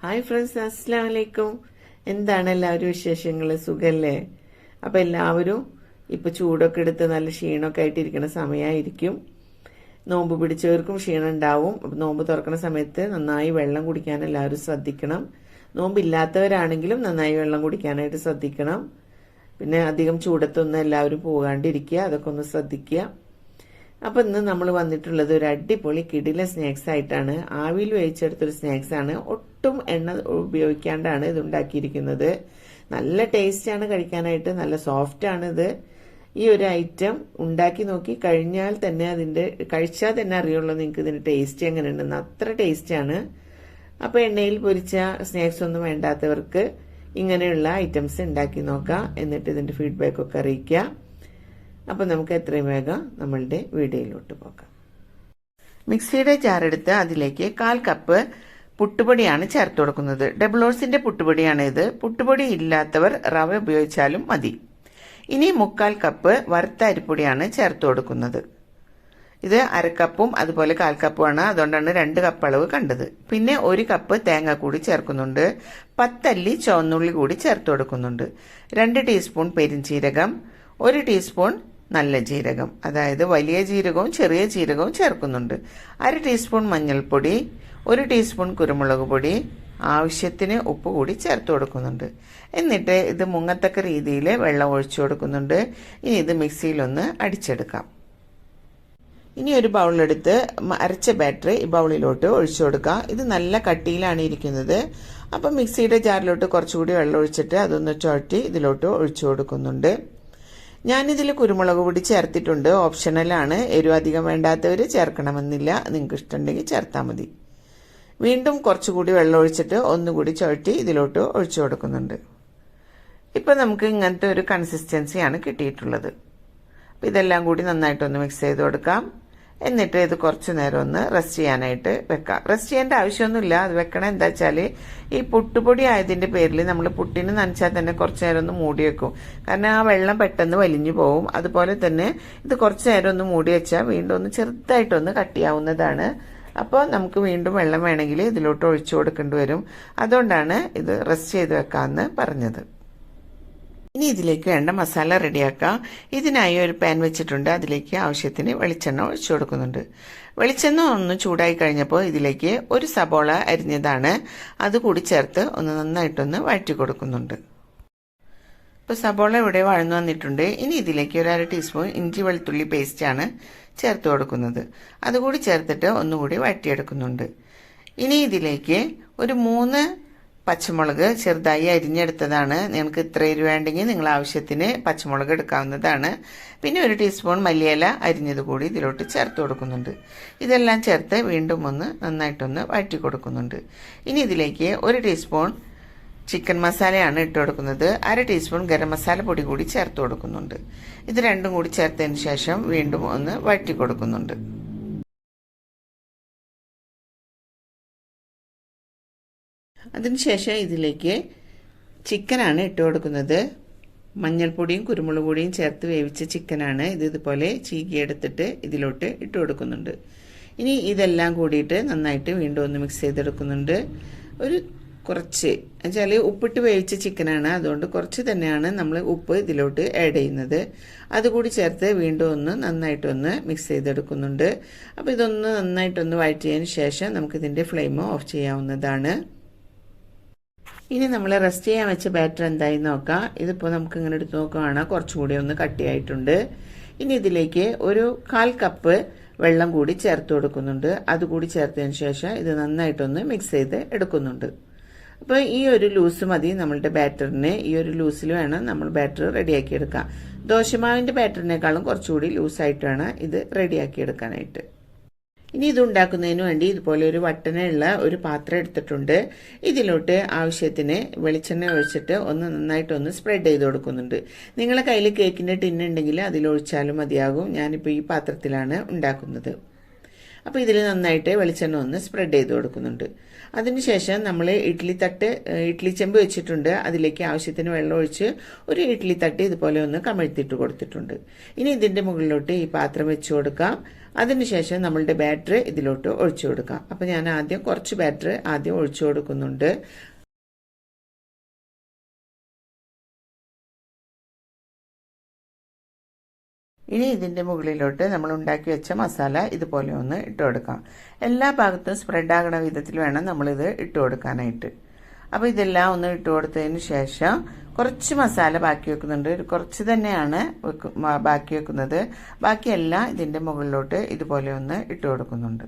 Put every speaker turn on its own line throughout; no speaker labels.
Hi friends, അസ്സലാമു അലൈക്കും. എന്താണ് എല്ലാവരും വിശേഷങ്ങൾ? സുഖല്ലേ? അപ്പം എല്ലാവരും ഇപ്പം ചൂടൊക്കെ എടുത്ത് നല്ല ക്ഷീണമൊക്കെ ആയിട്ടിരിക്കുന്ന സമയമായിരിക്കും. നോമ്പ് പിടിച്ചവർക്കും ക്ഷീണം ഉണ്ടാവും. നോമ്പ് തുറക്കുന്ന സമയത്ത് നന്നായി വെള്ളം കുടിക്കാൻ എല്ലാവരും ശ്രദ്ധിക്കണം. നോമ്പില്ലാത്തവരാണെങ്കിലും നന്നായി വെള്ളം കുടിക്കാനായിട്ട് ശ്രദ്ധിക്കണം. പിന്നെ അധികം ചൂടത്തൊന്നും എല്ലാവരും പോകാണ്ടിരിക്കുക, അതൊക്കെ ഒന്ന് ശ്രദ്ധിക്കുക. അപ്പം ഇന്ന് നമ്മൾ വന്നിട്ടുള്ളത് ഒരു അടിപൊളി കിടില സ്നാക്സ് ആയിട്ടാണ്. ആവിയിൽ വേവിച്ചെടുത്തൊരു സ്നാക്സ് ആണ്. ഒട്ടും എണ്ണ ഉപയോഗിക്കാണ്ടാണ് ഇത് ഉണ്ടാക്കിയിരിക്കുന്നത്. നല്ല ടേസ്റ്റാണ് കഴിക്കാനായിട്ട്, നല്ല സോഫ്റ്റ് ആണ് ഇത്. ഈ ഒരു ഐറ്റം ഉണ്ടാക്കി നോക്കി കഴിഞ്ഞാൽ തന്നെ കഴിച്ചാൽ തന്നെ അറിയുള്ളൂ നിങ്ങൾക്ക് ഇതിന്റെ ടേസ്റ്റ് എങ്ങനെയുണ്ടെന്ന്. അത്ര ടേസ്റ്റാണ്. അപ്പോൾ എണ്ണയിൽ പൊരിച്ച സ്നാക്സ് ഒന്നും വേണ്ടാത്തവർക്ക് ഇങ്ങനെയുള്ള ഐറ്റംസ് ഉണ്ടാക്കി നോക്കാം. എന്നിട്ട് ഇതിന്റെ ഫീഡ്ബാക്ക് ഒക്കെ അറിയിക്കുക. അപ്പം നമുക്ക് എത്രയും വേഗം നമ്മളുടെ വീഡിയോയിലോട്ട് പോകാം. മിക്സിയുടെ ജാറെടുത്ത് അതിലേക്ക് 1/4 കപ്പ് പുട്ടുപൊടിയാണ് ചേർത്ത് കൊടുക്കുന്നത്. ഡബിൾ ഓട്സിന്റെ പുട്ടുപൊടിയാണ് ഇത്. പുട്ടുപൊടി ഇല്ലാത്തവർ റവ ഉപയോഗിച്ചാലും മതി. ഇനി 3/4 കപ്പ് വറുത്ത അരിപ്പൊടിയാണ് ചേർത്ത് കൊടുക്കുന്നത്. ഇത് 1/2 കപ്പും അതുപോലെ 1/4 കപ്പുമാണ്, അതുകൊണ്ടാണ് 2 കപ്പ് അളവ് കണ്ടത്. പിന്നെ 1 കപ്പ് തേങ്ങ കൂടി ചേർക്കുന്നുണ്ട്. 10 അല്ലി ചുവന്നുള്ളി കൂടി ചേർത്ത് കൊടുക്കുന്നുണ്ട്. 2 ടീസ്പൂൺ പെരിഞ്ചീരകം, 1 ടീസ്പൂൺ നല്ല ജീരകം, അതായത് വലിയ ജീരകവും ചെറിയ ജീരകവും ചേർക്കുന്നുണ്ട്. 1/2 ടീസ്പൂൺ മഞ്ഞൾപ്പൊടി, 1 ടീസ്പൂൺ കുരുമുളക് പൊടി, ആവശ്യത്തിന് ഉപ്പ് കൂടി ചേർത്ത് കൊടുക്കുന്നുണ്ട്. എന്നിട്ട് ഇത് മുങ്ങത്തക്ക രീതിയിൽ വെള്ളം ഒഴിച്ചു കൊടുക്കുന്നുണ്ട്. ഇനി ഇത് മിക്സിയിലൊന്ന് അടിച്ചെടുക്കാം. ഇനി ഒരു ബൗളെടുത്ത് അരച്ച ബാറ്ററി ഈ ബൗളിലോട്ട് ഒഴിച്ചു കൊടുക്കാം. ഇത് നല്ല കട്ടിയിലാണ് ഇരിക്കുന്നത്. അപ്പം മിക്സിയുടെ ജാറിലോട്ട് കുറച്ചുകൂടി വെള്ളം ഒഴിച്ചിട്ട് അതൊന്ന് ചുഴറ്റി ഇതിലോട്ട് ഒഴിച്ചു കൊടുക്കുന്നുണ്ട്. ഞാനിതിൽ കുരുമുളക് പൊടി ചേർത്തിട്ടുണ്ട്. ഓപ്ഷണലാണ്. എരിവ് അധികം വേണ്ടാത്തവർ ചേർക്കണമെന്നില്ല. നിങ്ങൾക്ക് ഇഷ്ടമുണ്ടെങ്കിൽ ചേർത്താൽ മതി. വീണ്ടും കുറച്ചുകൂടി വെള്ളം ഒഴിച്ചിട്ട് ഒന്നുകൂടി ചുഴറ്റി ഇതിലോട്ട് ഒഴിച്ചു കൊടുക്കുന്നുണ്ട്. ഇപ്പം നമുക്ക് ഇങ്ങനത്തെ ഒരു കൺസിസ്റ്റൻസിയാണ് കിട്ടിയിട്ടുള്ളത്. അപ്പം ഇതെല്ലാം കൂടി നന്നായിട്ടൊന്ന് മിക്സ് ചെയ്ത് കൊടുക്കാം. എന്നിട്ട് ഇത് കുറച്ച് നേരം ഒന്ന് റെസ്റ്റ് ചെയ്യാനായിട്ട് വെക്കാം. റെസ്റ്റ് ചെയ്യേണ്ട ആവശ്യമൊന്നുമില്ല. അത് വെക്കണം എന്താ വെച്ചാൽ ഈ പുട്ടുപൊടി ആയതിൻ്റെ പേരിൽ നമ്മൾ പുട്ടിന് നനച്ചാൽ തന്നെ കുറച്ച് നേരം ഒന്ന് മൂടി വെക്കും. കാരണം ആ വെള്ളം പെട്ടെന്ന് വലിഞ്ഞു പോകും. അതുപോലെ തന്നെ ഇത് കുറച്ച് നേരം ഒന്ന് മൂടി വെച്ചാൽ വീണ്ടും ഒന്ന് ചെറുതായിട്ടൊന്ന് കട്ടിയാവുന്നതാണ്. അപ്പോൾ നമുക്ക് വീണ്ടും വെള്ളം വേണമെങ്കിൽ ഇതിലോട്ട് ഒഴിച്ചു കൊടുക്കേണ്ടി വരും. അതുകൊണ്ടാണ് ഇത് റെസ്റ്റ് ചെയ്ത് വെക്കാമെന്ന് പറഞ്ഞത്. ഇനി ഇതിലേക്ക് വേണ്ട മസാല റെഡിയാക്കാം. ഇതിനായി ഒരു പാൻ വെച്ചിട്ടുണ്ട്. അതിലേക്ക് ആവശ്യത്തിന് വെളിച്ചെണ്ണ ഒഴിച്ചു കൊടുക്കുന്നുണ്ട്. വെളിച്ചെണ്ണ ഒന്ന് ചൂടായി കഴിഞ്ഞപ്പോൾ ഇതിലേക്ക് 1 സബോള അരിഞ്ഞതാണ് അതുകൂടി ചേർത്ത് ഒന്ന് നന്നായിട്ടൊന്ന് വഴറ്റി കൊടുക്കുന്നുണ്ട്. ഇപ്പോൾ സബോള ഇവിടെ വഴന്നു വന്നിട്ടുണ്ട്. ഇനി ഇതിലേക്ക് 1/2 ടീസ്പൂൺ ഇഞ്ചി വെളുത്തുള്ളി പേസ്റ്റാണ് ചേർത്ത് കൊടുക്കുന്നത്. അതുകൂടി ചേർത്തിട്ട് ഒന്നുകൂടി വഴറ്റിയെടുക്കുന്നുണ്ട്. ഇനി ഇതിലേക്ക് ഒരു 3 പച്ചമുളക് ചെറുതായി അരിഞ്ഞെടുത്തതാണ്. നിങ്ങൾക്ക് ഇത്ര എരിവ് വേണ്ടെങ്കിൽ നിങ്ങൾ ആവശ്യത്തിന് പച്ചമുളക് എടുക്കാവുന്നതാണ്. പിന്നെ 1 ടീസ്പൂൺ മല്ലിയില അരിഞ്ഞത് കൂടി ഇതിലോട്ട് ചേർത്ത് കൊടുക്കുന്നുണ്ട്. ഇതെല്ലാം ചേർത്ത് വീണ്ടും ഒന്ന് നന്നായിട്ടൊന്ന് വഴറ്റി കൊടുക്കുന്നുണ്ട്. ഇനി ഇതിലേക്ക് 1 ടീസ്പൂൺ ചിക്കൻ മസാലയാണ് ഇട്ട് കൊടുക്കുന്നത്. 1/2 ടീസ്പൂൺ ഗരം മസാല പൊടി കൂടി ചേർത്ത് കൊടുക്കുന്നുണ്ട്. ഇത് രണ്ടും കൂടി ചേർത്തതിന് ശേഷം വീണ്ടും ഒന്ന് വഴറ്റി കൊടുക്കുന്നുണ്ട്. അതിനുശേഷം ഇതിലേക്ക് ചിക്കനാണ് ഇട്ട് കൊടുക്കുന്നത്. മഞ്ഞൾപ്പൊടിയും കുരുമുളക് പൊടിയും ചേർത്ത് വേവിച്ച ചിക്കനാണ്. ഇതുപോലെ ചീകിയെടുത്തിട്ട് ഇതിലോട്ട് ഇട്ട് കൊടുക്കുന്നുണ്ട്. ഇനി ഇതെല്ലാം കൂടിയിട്ട് നന്നായിട്ട് വീണ്ടും ഒന്ന് മിക്സ് ചെയ്തെടുക്കുന്നുണ്ട്. കുറച്ച് എന്നുവെച്ചാൽ ഉപ്പിട്ട് വേവിച്ച ചിക്കനാണ്, അതുകൊണ്ട് കുറച്ച് തന്നെയാണ് നമ്മൾ ഉപ്പ് ഇതിലോട്ട് ആഡ് ചെയ്യുന്നത്. അതുകൂടി ചേർത്ത് വീണ്ടും ഒന്ന് നന്നായിട്ടൊന്ന് മിക്സ് ചെയ്തെടുക്കുന്നുണ്ട്. അപ്പോൾ ഇതൊന്ന് നന്നായിട്ടൊന്ന് വഴറ്റിയതിന് ശേഷം നമുക്കിതിൻ്റെ ഫ്ലെയിം ഓഫ് ചെയ്യാവുന്നതാണ്. ഇനി നമ്മൾ റെസ്റ്റ് ചെയ്യാൻ വെച്ച ബാറ്റർ എന്തായി നോക്കാം. ഇതിപ്പോൾ നമുക്ക് ഇങ്ങനെ എടുത്ത് നോക്കുകയാണ്, കുറച്ചുകൂടി ഒന്ന് കട്ടിയായിട്ടുണ്ട്. ഇനി ഇതിലേക്ക് ഒരു 1/4 കപ്പ് വെള്ളം കൂടി ചേർത്ത് കൊടുക്കുന്നുണ്ട്. അതുകൂടി ചേർത്തതിന് ശേഷം ഇത് നന്നായിട്ടൊന്ന് മിക്സ് ചെയ്ത് എടുക്കുന്നുണ്ട്. അപ്പോൾ ഈ ഒരു ലൂസ് മതി നമ്മളുടെ ബാറ്ററിന്. ഈ ഒരു ലൂസിൽ വേണം നമ്മൾ ബാറ്റർ റെഡിയാക്കി എടുക്കാം. ദോശമാവിൻ്റെ ബാറ്ററിനേക്കാളും കുറച്ചുകൂടി ലൂസായിട്ടാണ് ഇത് റെഡിയാക്കി എടുക്കാനായിട്ട്. ഇനി ഇത് ഉണ്ടാക്കുന്നതിന് വേണ്ടി ഇതുപോലെ ഒരു വട്ടനുള്ള ഒരു പാത്രം എടുത്തിട്ടുണ്ട്. ഇതിലോട്ട് ആവശ്യത്തിന് വെളിച്ചെണ്ണ ഒഴിച്ചിട്ട് ഒന്ന് നന്നായിട്ടൊന്ന് സ്പ്രെഡ് ചെയ്ത് കൊടുക്കുന്നുണ്ട്. നിങ്ങളുടെ കയ്യിൽ കേക്കിൻ്റെ ടിന്നുണ്ടെങ്കിൽ അതിലൊഴിച്ചാലും മതിയാകും. ഞാനിപ്പോൾ ഈ പാത്രത്തിലാണ് ഉണ്ടാക്കുന്നത്. അപ്പോൾ ഇതിൽ നന്നായിട്ട് വെളിച്ചെണ്ണ ഒന്ന് സ്പ്രെഡ് ചെയ്ത് കൊടുക്കുന്നുണ്ട്. അതിനുശേഷം നമ്മൾ ഇഡ്ഡലി ചെമ്പ് വെച്ചിട്ടുണ്ട്. അതിലേക്ക് ആവശ്യത്തിന് വെള്ളം ഒഴിച്ച് ഒരു ഇഡ്ഡലി തട്ട് ഇതുപോലെ ഒന്ന് കമഴ്ത്തിയിട്ട് കൊടുത്തിട്ടുണ്ട്. ഇനി ഇതിന്റെ മുകളിലോട്ട് ഈ പാത്രം വെച്ച് കൊടുക്കാം. അതിനുശേഷം നമ്മളുടെ ബാറ്റർ ഇതിലോട്ട് ഒഴിച്ചു കൊടുക്കാം. അപ്പോൾ ഞാൻ ആദ്യം കുറച്ച് ബാറ്റർ ആദ്യം ഒഴിച്ചു കൊടുക്കുന്നുണ്ട്. ഇനി ഇതിന്റെ മുകളിലോട്ട് നമ്മൾ ഉണ്ടാക്കി വെച്ച മസാല ഇതുപോലെ ഒന്ന് ഇട്ട് കൊടുക്കാം. എല്ലാ ഭാഗത്തും സ്പ്രെഡ് ആകണ വിധത്തിൽ വേണം നമ്മളിത് ഇട്ട് കൊടുക്കാനായിട്ട്. അപ്പോൾ ഇതെല്ലാം ഒന്ന് ഇട്ട് കൊടുത്തതിന് ശേഷം കുറച്ച് മസാല ബാക്കി വെക്കുന്നുണ്ട്. കുറച്ച് തന്നെയാണ് ബാക്കി വെക്കുന്നത്. ബാക്കിയെല്ലാം ഇതിന്റെ മുകളിലോട്ട് ഇതുപോലെ ഒന്ന് ഇട്ട് കൊടുക്കുന്നുണ്ട്.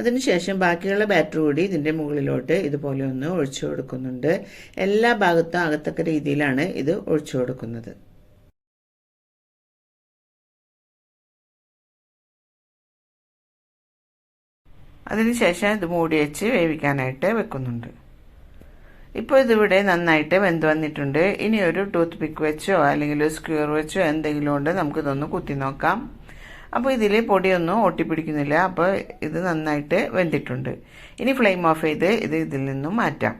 അതിനുശേഷം ബാക്കിയുള്ള ബാറ്റർ കൂടി ഇതിന്റെ മുകളിലോട്ട് ഇതുപോലെ ഒന്ന് ഒഴിച്ചു കൊടുക്കുന്നുണ്ട്. എല്ലാ ഭാഗത്തും ആകത്തക്ക രീതിയിലാണ് ഇത് ഒഴിച്ചു കൊടുക്കുന്നത്. അതിനുശേഷം ഇത് മൂടി വെച്ച് വേവിക്കാനായിട്ട് വെക്കുന്നുണ്ട്. ഇപ്പോൾ ഇതിവിടെ നന്നായിട്ട് വെന്ത് വന്നിട്ടുണ്ട്. ഇനി ഒരു ടൂത്ത് പിക്ക് വെച്ചോ അല്ലെങ്കിൽ സ്ക്യൂർ വെച്ചോ എന്തെങ്കിലും കൊണ്ട് നമുക്കിതൊന്ന് കുത്തി നോക്കാം. അപ്പോൾ ഇതിൽ പൊടിയൊന്നും ഒട്ടിപ്പിടിക്കുന്നില്ല. അപ്പോൾ ഇത് നന്നായിട്ട് വെന്തിട്ടുണ്ട്. ഇനി ഫ്ലെയിം ഓഫ് ചെയ്ത് ഇത് ഇതിൽ നിന്നും മാറ്റാം.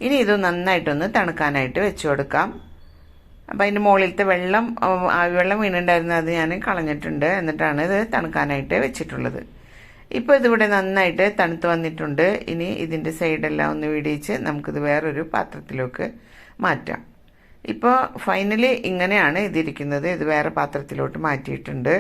ഇനി ഇത് നന്നായിട്ടൊന്ന് തണുക്കാനായിട്ട് വെച്ചു കൊടുക്കാം. അപ്പം അതിൻ്റെ മുകളിലത്തെ വെള്ളം വീണുണ്ടായിരുന്നത് അത് ഞാൻ കളഞ്ഞിട്ടുണ്ട്. എന്നിട്ടാണ് ഇത് തണുക്കാനായിട്ട് വെച്ചിട്ടുള്ളത്. ഇപ്പോൾ ഇതിവിടെ നന്നായിട്ട് തണുത്ത് വന്നിട്ടുണ്ട്. ഇനി ഇതിൻ്റെ സൈഡെല്ലാം ഒന്ന് വിടിയിച്ച് നമുക്കിത് വേറൊരു പാത്രത്തിലേക്ക് മാറ്റാം. ഇപ്പോൾ ഫൈനലി ഇങ്ങനെയാണ് ഇതിരിക്കുന്നത്. ഇത് വേറെ പാത്രത്തിലോട്ട് മാറ്റിയിട്ടുണ്ട്.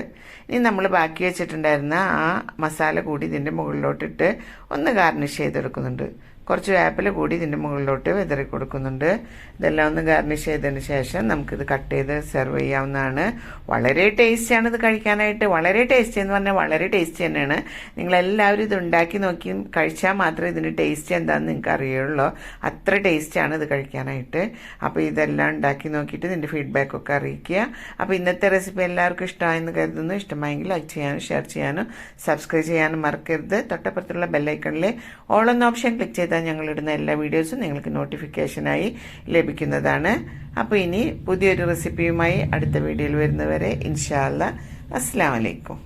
ഇനി നമ്മൾ ബാക്കി വെച്ചിട്ടുണ്ടായിരുന്ന ആ മസാല കൂടി ഇതിൻ്റെ മുകളിലോട്ടിട്ട് ഒന്ന് ഗാർണിഷ് ചെയ്തെടുക്കുന്നുണ്ട്. കുറച്ച് വേപ്പില കൂടി ഇതിൻ്റെ മുകളിലോട്ട് വിതറി കൊടുക്കുന്നുണ്ട്. ഇതെല്ലാം ഒന്ന് ഗാർണിഷ് ചെയ്തതിന് ശേഷം നമുക്കിത് കട്ട് ചെയ്ത് സെർവ് ചെയ്യാവുന്നതാണ്. വളരെ ടേസ്റ്റിയാണ് ഇത് കഴിക്കാനായിട്ട്. വളരെ ടേസ്റ്റി എന്ന് പറഞ്ഞാൽ വളരെ ടേസ്റ്റി തന്നെയാണ്. നിങ്ങളെല്ലാവരും ഇത് ഉണ്ടാക്കി നോക്കി കഴിച്ചാൽ മാത്രമേ ഇതിൻ്റെ ടേസ്റ്റ് എന്താണെന്ന് നിങ്ങൾക്ക് അറിയുള്ളൂ. അത്ര ടേസ്റ്റിയാണ് ഇത് കഴിക്കാനായിട്ട്. അപ്പോൾ ഇതെല്ലാം ഉണ്ടാക്കി നോക്കിയിട്ട് ഇതിൻ്റെ ഫീഡ്ബാക്കൊക്കെ അറിയിക്കുക. അപ്പോൾ ഇന്നത്തെ റെസിപ്പി എല്ലാവർക്കും ഇഷ്ടമായെന്ന് കരുതുന്നു. ഇഷ്ടമായെങ്കിൽ ലൈക്ക് ചെയ്യാനും ഷെയർ ചെയ്യാനും സബ്സ്ക്രൈബ് ചെയ്യാനും മറക്കരുത്. തൊട്ടപ്പുറത്തുള്ള ബെല്ലൈക്കണിൽ ഓൾ എന്ന ഓപ്ഷൻ ക്ലിക്ക് ചെയ്താൽ ഞങ്ങളിടുന്ന എല്ലാ വീഡിയോസും നിങ്ങൾക്ക് നോട്ടിഫിക്കേഷനായി ലഭിക്കുന്നതാണ്. അപ്പോൾ ഇനി പുതിയൊരു റെസിപ്പിയുമായി അടുത്ത വീഡിയോയിൽ വരുന്നവരെ ഇൻഷാ അല്ലാഹ് അസ്സലാമു അലൈക്കും.